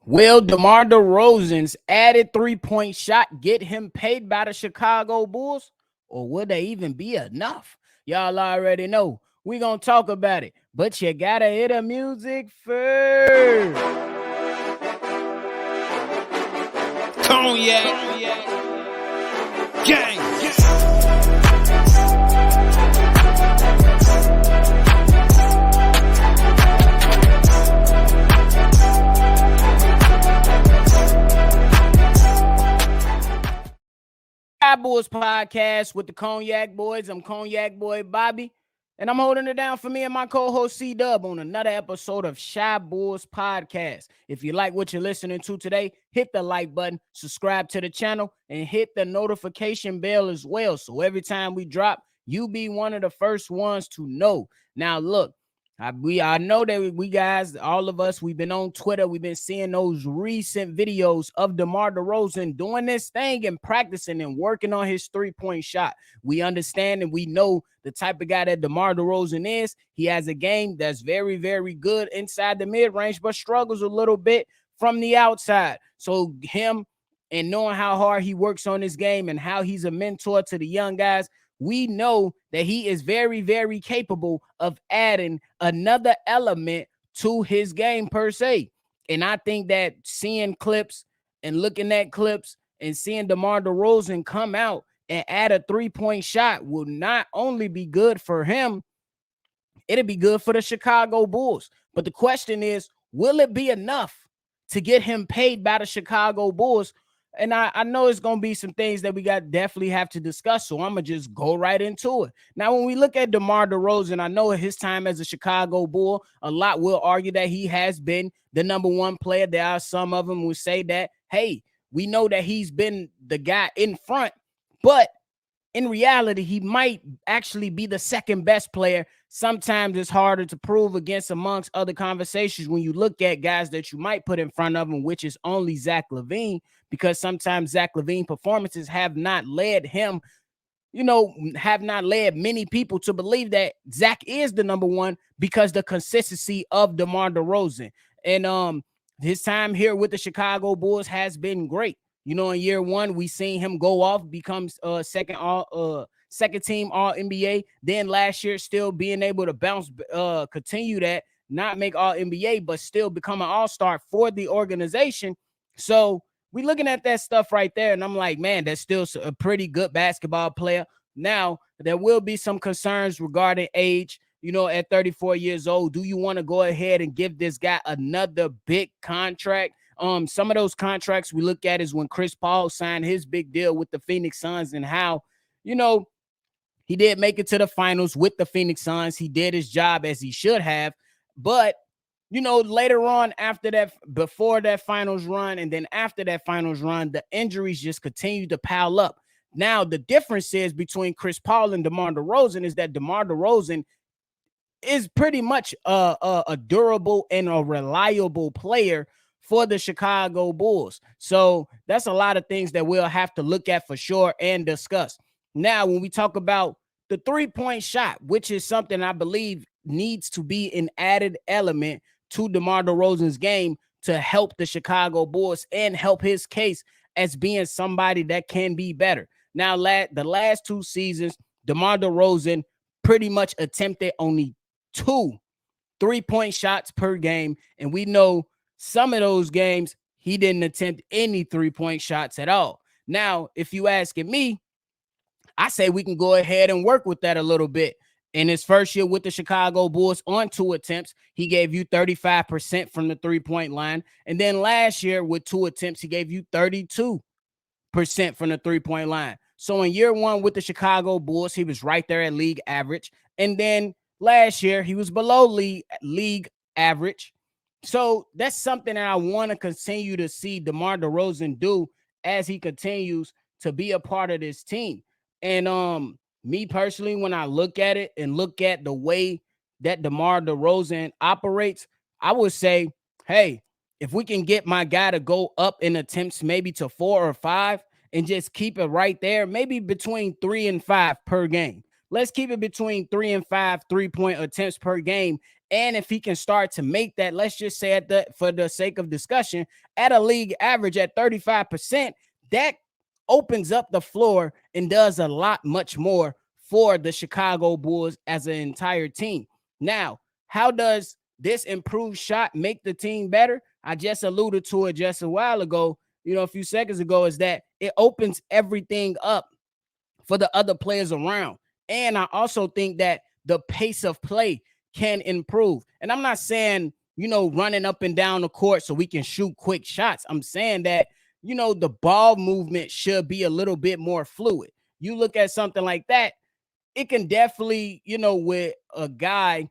Will DeMar DeRozan's added three-point shot get him paid by the Chicago Bulls? Or would they even be enough? Y'all already know. We gonna talk about it. But you gotta hit the music first. Cognac. Gang. Bulls podcast with the Cognac Boys. I'm Cognac Boy Bobby, and I'm holding it down for me and my co-host C-Dub on another episode of Shy Bulls podcast. If you like what you're listening to today, hit the like button, subscribe to the channel, and hit the notification bell as well. So every time we drop, you be one of the first ones to know. Now, look, I know that we guys, all of us, we've been on Twitter. We've been seeing those recent videos of DeMar DeRozan doing this thing and practicing and working on his three-point shot. We understand and we know the type of guy that DeMar DeRozan is. He has a game that's very, very good inside the mid-range, but struggles a little bit from the outside. So him and knowing how hard he works on his game and how he's a mentor to the young guys, we know that he is very, very capable of adding another element to his game per se. And I think that seeing clips and looking at clips and seeing DeMar DeRozan come out and add a three-point shot will not only be good for him, it'll be good for the Chicago Bulls. But the question is, will it be enough to get him paid by the Chicago Bulls? And I know it's going to be some things that we definitely have to discuss, so I'm going to just go right into it. Now, when we look at DeMar DeRozan, I know his time as a Chicago Bull, a lot will argue that he has been the number one player. There are some of them who say that, hey, we know that he's been the guy in front, but in reality, he might actually be the second best player. Sometimes it's harder to prove against amongst other conversations when you look at guys that you might put in front of him, which is only Zach LaVine, because sometimes Zach LaVine performances have not led him, have not led many people to believe that Zach is the number one because the consistency of DeMar DeRozan. And his time here with the Chicago Bulls has been great. In year one, we seen him go off, becomes second team All NBA. Then last year, still being able to bounce, continue that, not make All NBA, but still become an All-Star for the organization. So we looking at that stuff right there, and I'm like, man, that's still a pretty good basketball player. Now, there will be some concerns regarding age. At 34 years old, do you want to go ahead and give this guy another big contract? Some of those contracts we look at is when Chris Paul signed his big deal with the Phoenix Suns and how, he did make it to the finals with the Phoenix Suns. He did his job as he should have. But, later on after that, before that finals run and then after that finals run, the injuries just continue to pile up. Now, the difference is between Chris Paul and DeMar DeRozan is that DeMar DeRozan is pretty much a durable and a reliable player for the Chicago Bulls. So that's a lot of things that we'll have to look at for sure and discuss. Now, when we talk about the three-point shot, which is something I believe needs to be an added element to DeMar DeRozan's game to help the Chicago Bulls and help his case as being somebody that can be better. Now, the last two seasons, DeMar DeRozan pretty much attempted only 2 3-point shots per game, and we know some of those games, he didn't attempt any 3-point shots at all. Now, if you asking me, I say we can go ahead and work with that a little bit. In his first year with the Chicago Bulls on 2 attempts, he gave you 35% from the 3-point line. And then last year with 2 attempts, he gave you 32% from the 3-point line. So in year one with the Chicago Bulls, he was right there at league average. And then last year, he was below league average. So that's something that I want to continue to see DeMar DeRozan do as he continues to be a part of this team. And me personally, when I look at it and look at the way that DeMar DeRozan operates, I would say, hey, if we can get my guy to go up in attempts maybe to 4 or 5 and just keep it right there, maybe between 3 and 5 per game. Let's keep it between 3 and 5 3-point attempts per game And if he can start to make that, let's just say for the sake of discussion, at a league average at 35%, that opens up the floor and does a lot much more for the Chicago Bulls as an entire team. Now, how does this improved shot make the team better? I just alluded to it just a while ago, a few seconds ago, is that it opens everything up for the other players around. And I also think that the pace of play can improve. And I'm not saying, running up and down the court so we can shoot quick shots. I'm saying that, the ball movement should be a little bit more fluid. You look at something like that, it can definitely, with a guy,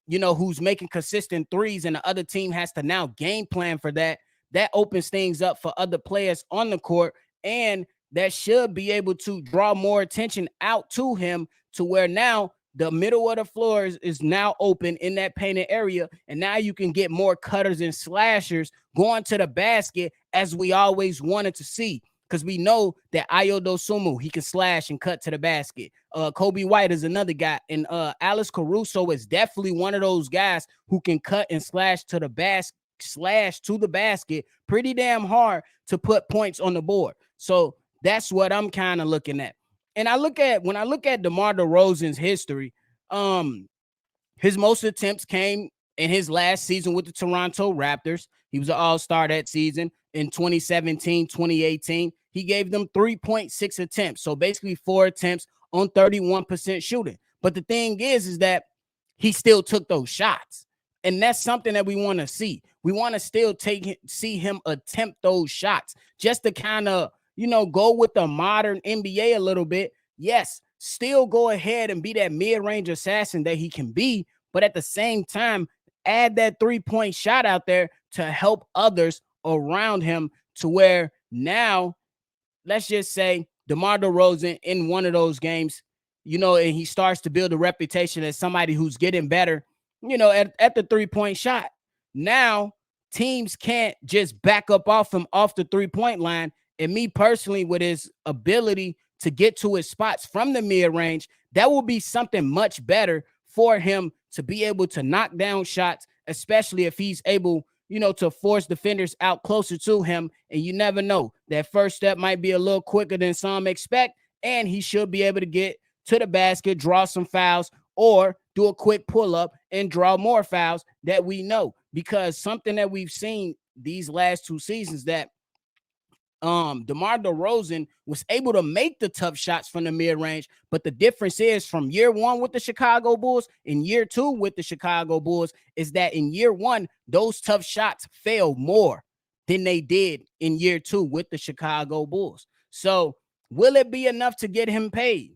who's making consistent threes and the other team has to now game plan for that, that opens things up for other players on the court. And that should be able to draw more attention out to him to where now the middle of the floor is now open in that painted area. And now you can get more cutters and slashers going to the basket as we always wanted to see. Because we know that Ayo Dosunmu, he can slash and cut to the basket. Kobe White is another guy. And Alex Caruso is definitely one of those guys who can cut and slash to the basket pretty damn hard to put points on the board. So that's what I'm kind of looking at. And when I look at DeMar DeRozan's history, his most attempts came in his last season with the Toronto Raptors. He was an all-star that season. In 2017, 2018, he gave them 3.6 attempts. So basically 4 attempts on 31% shooting. But the thing is that he still took those shots. And that's something that we want to see. We want to still see him attempt those shots just to kind of, go with the modern NBA a little bit. Yes, still go ahead and be that mid-range assassin that he can be. But at the same time, add that 3-point shot out there to help others around him to where now, let's just say DeMar DeRozan in one of those games, and he starts to build a reputation as somebody who's getting better, at the 3-point shot. Now, teams can't just back up off him off the 3-point line. And me personally, with his ability to get to his spots from the mid-range, that will be something much better for him to be able to knock down shots, especially if he's able, to force defenders out closer to him. And you never know, that first step might be a little quicker than some expect, and he should be able to get to the basket, draw some fouls, or do a quick pull-up and draw more fouls that we know. Because something that we've seen these last 2 seasons, that DeMar DeRozan was able to make the tough shots from the mid-range, but the difference is from year 1 with the Chicago Bulls and year 2 with the Chicago Bulls is that in year 1, those tough shots failed more than they did in year 2 with the Chicago Bulls. So will it be enough to get him paid?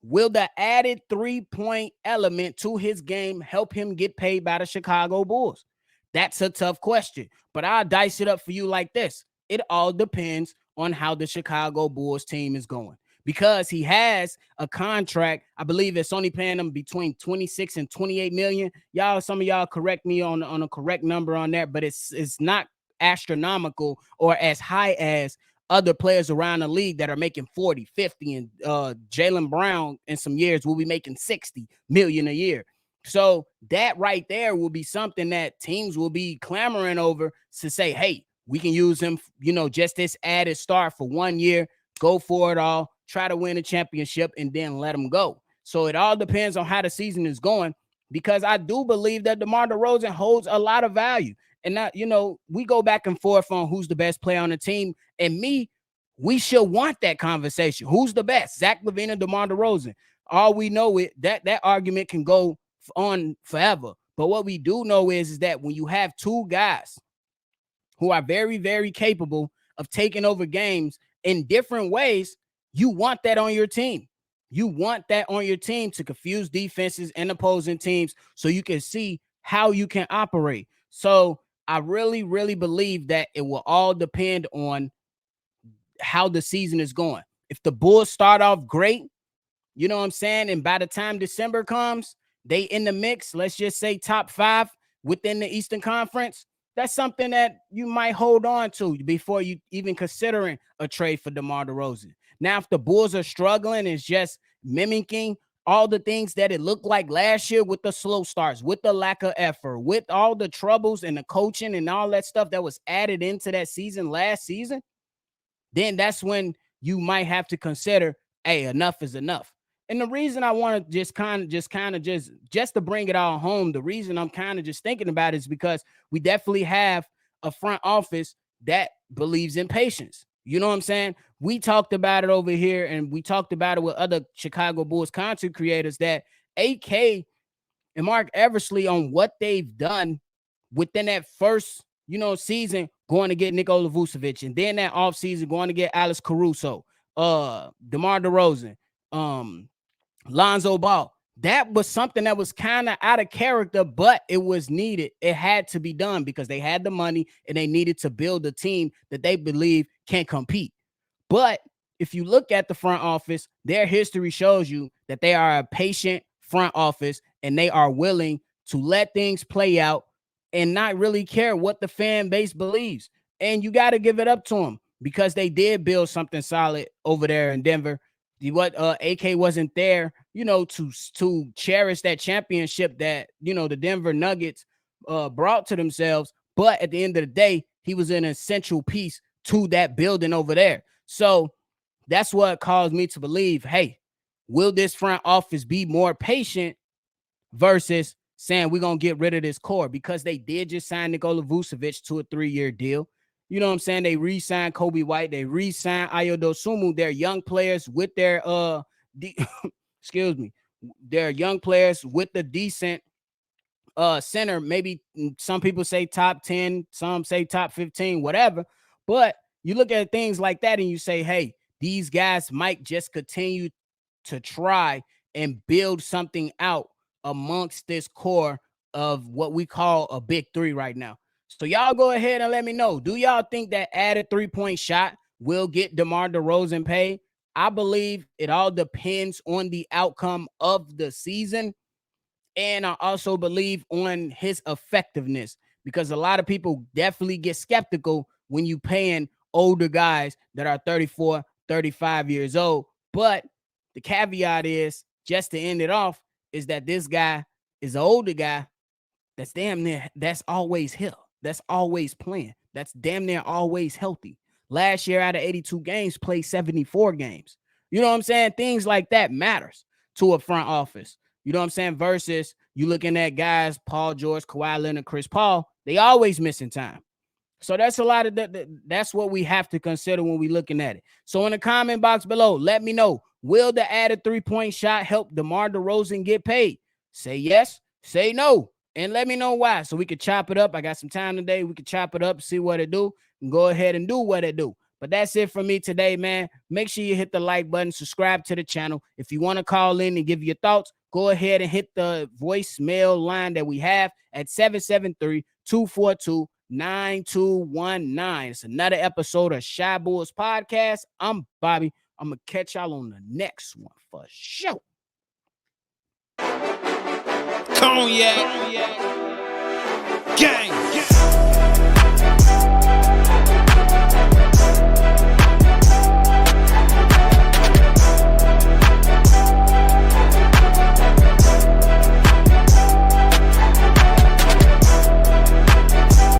Will the added 3-point element to his game help him get paid by the Chicago Bulls? That's a tough question, but I'll dice it up for you like this. It all depends on how the Chicago Bulls team is going, because he has a contract. I believe it's only paying him between 26 and 28 million. Some of y'all correct me on a correct number on that, but it's not astronomical or as high as other players around the league that are making 40, 50, and Jaylen Brown in some years will be making 60 million a year. So that right there will be something that teams will be clamoring over to say, hey, we can use him, just this added start for 1 year, go for it all, try to win a championship, and then let him go. So it all depends on how the season is going, because I do believe that DeMar DeRozan holds a lot of value. And that, we go back and forth on who's the best player on the team. And we should want that conversation. Who's the best? Zach LaVine and DeMar DeRozan. All we know is that argument can go on forever. But what we do know is that when you have 2 guys who are very, very capable of taking over games in different ways, you want that on your team. You want that on your team to confuse defenses and opposing teams so you can see how you can operate. So I really, really believe that it will all depend on how the season is going. If the Bulls start off great, you know what I'm saying, and by the time December comes, they in the mix, let's just say top 5 within the Eastern Conference, that's something that you might hold on to before you even considering a trade for DeMar DeRozan. Now, if the Bulls are struggling, it's just mimicking all the things that it looked like last year with the slow starts, with the lack of effort, with all the troubles and the coaching and all that stuff that was added into that season last season, then that's when you might have to consider, hey, enough is enough. And the reason I want to just to bring it all home, the reason I'm kind of just thinking about it is because we definitely have a front office that believes in patience. You know what I'm saying? We talked about it over here, and we talked about it with other Chicago Bulls content creators that AK and Mark Eversley on what they've done within that first, season, going to get Nikola Vucevic, and then that offseason going to get Alex Caruso, DeMar DeRozan, Lonzo Ball. That was something that was kind of out of character, but it was needed. It had to be done because they had the money and they needed to build a team that they believe can compete. But if you look at the front office, their history shows you that they are a patient front office and they are willing to let things play out and not really care what the fan base believes. And you got to give it up to them because they did build something solid over there in Denver. What AK wasn't there, to cherish that championship that, the Denver Nuggets brought to themselves. But at the end of the day, he was an essential piece to that building over there. So that's what caused me to believe, hey, will this front office be more patient versus saying we're going to get rid of this core? Because they did just sign Nikola Vucevic to a 3-year deal. You know what I'm saying? They re-signed Kobe White. They re-signed Ayo Dosunmu. They're young players with their they're young players with the decent center. Maybe some people say top 10, some say top 15, whatever. But you look at things like that and you say, hey, these guys might just continue to try and build something out amongst this core of what we call a big three right now. So y'all go ahead and let me know. Do y'all think that added 3-point shot will get DeMar DeRozan paid? I believe it all depends on the outcome of the season. And I also believe on his effectiveness, because a lot of people definitely get skeptical when you paying older guys that are 34, 35 years old. But the caveat is, just to end it off, is that this guy is an older guy that's damn near, that's always here. That's always playing. That's damn near always healthy. Last year out of 82 games, played 74 games. You know what I'm saying? Things like that matters to a front office. You know what I'm saying? Versus you looking at guys, Paul George, Kawhi Leonard, Chris Paul, they always missing time. So that's a lot of that. That's what we have to consider when we looking at it. So in the comment box below, let me know, will the added 3-point shot help DeMar DeRozan get paid? Say yes, say no, and let me know why, so we could chop it up. I got some time today. We could chop it up, see what it do, and go ahead and do what it do. But that's it for me today, man. Make sure you hit the like button, subscribe to the channel. If you want to call in and give your thoughts, go ahead and hit the voicemail line that we have at 773-242-9219. It's another episode of Shy Bulls Podcast. I'm Bobby. I'm going to catch y'all on the next one for sure. Cognac. Gang.